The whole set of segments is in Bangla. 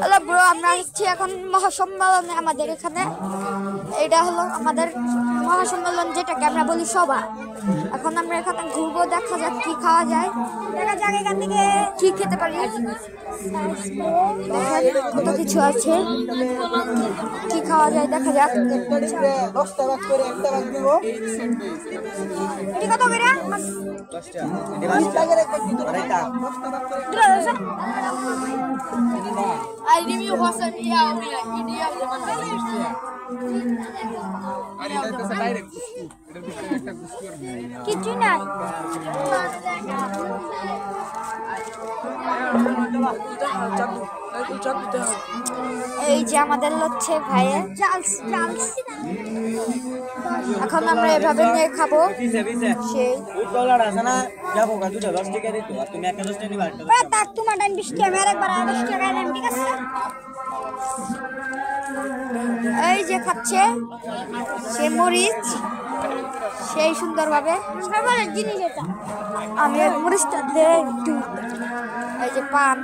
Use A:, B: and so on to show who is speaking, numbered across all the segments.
A: হ্যালো ব্রো, আমরা হচ্ছি এখন মহাসম্মেলনে। আমাদের এখানে এটা হলো আমাদের মহাসম্মেলন, যেটাকে আমরা বলি সভা। এখন আমরা এখানে ঘুরবো, দেখা যাক কি খাওয়া যায়, দেখা যাক এখান থেকে কি খেতে পারি। কত কিছু আছে, কি খাওয়া যায় দেখা যাক। এটি কত করে? কিছু নাই। এই যে আমাদের হচ্ছে ভাইয়ের চালস। এখন আমরা এভাবে নিয়ে খাবো। এই যে খাচ্ছে সে মরিচ, সেই সুন্দরভাবে জিনিস। এটা আমি মরিচটা দিয়ে একটু। এই যে পান,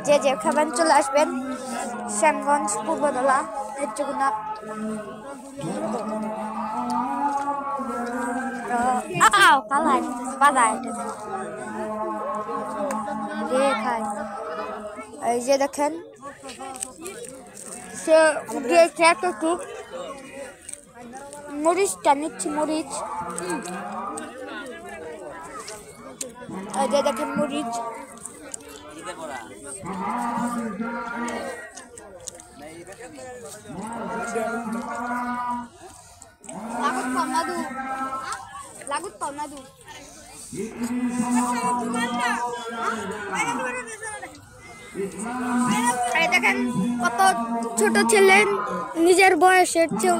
A: যে যে খাবেন চলে আসবেন শ্যামগঞ্জ পূর্বদলা নেত্রকোনা। কালাই বাজায় খাই। এই যে দেখেন সে একটু মরিচটা নিচ্ছি, মরিচ। এই যে দেখেন মরিচ। দেখেন কত ছোট ছেলে, নিজের বয়সের চেয়েও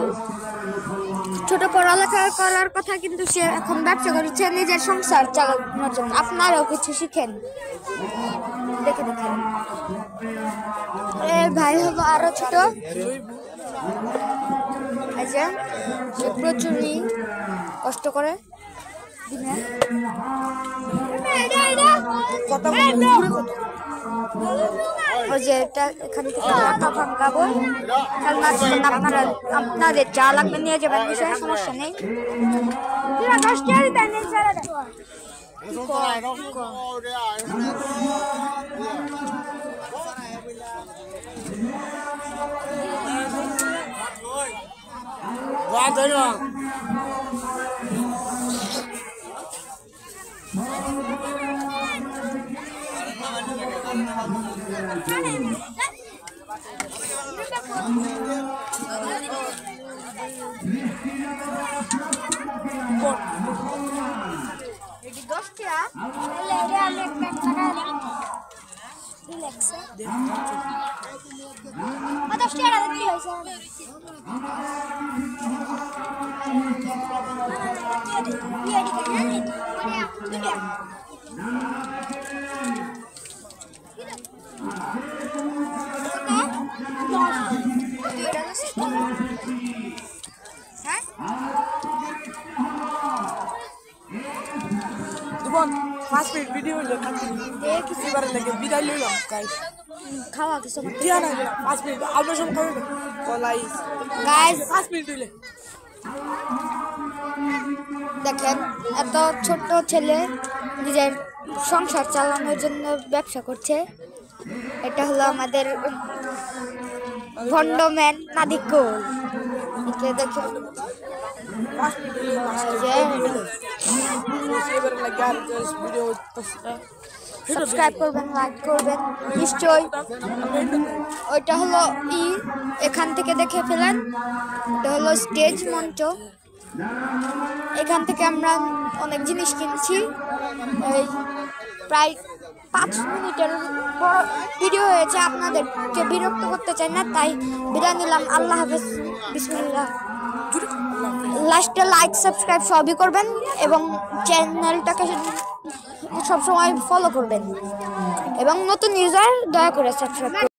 A: ছোট, পড়ালেখা করার কথা, কিন্তু সে এখন ব্যবসা করছে নিজের সংসার চালানোর জন্য। আপনারাও কিছু শিখেন দেখে দেখেন। ভাই হলো আরো ছোট, এই যে সে প্রচুরই কষ্ট করে দিনে। ওই যে এটা এখান থেকে ভাঙাবো। আপনাদের যা লাগবে নিয়ে যাবেন, বিষয়ে সমস্যা নেই।
B: ভিডিও বিদায় লইলাম
A: খাওয়া কিছু
B: 5 মিনিট আমরা সব খাবে
A: গাইস।
B: 5 মিনিট হইলে
A: দেখেন এত ছোট ছেলে নিজের সংসার চালানোর জন্য ব্যবসা করছে। এটা হলো আমাদের ভন্ডম্যান নাদিকুল। দেখেন সাবস্ক্রাইব করবেন, লাইক করবেন নিশ্চয়ই। ওইটা হলো এখান থেকে দেখে ফেলেন, এটা হলো স্টেজ মঞ্চ। এখান থেকে আমরা অনেক জিনিস কিনছি। এই প্রায় 5 মিনিটের বড় ভিডিও হয়েছে, আপনাদেরকে বিরক্ত করতে চাই না, তাই বিদায় নিলাম। আল্লাহ হাফেজ, বিসমিল্লাহ। লাস্টে লাইক সাবস্ক্রাইব সবই করবেন এবং চ্যানেলটাকে সবসময় ফলো করবেন, এবং নতুন ইউজার দয়া করে সাবস্ক্রাইব করবেন।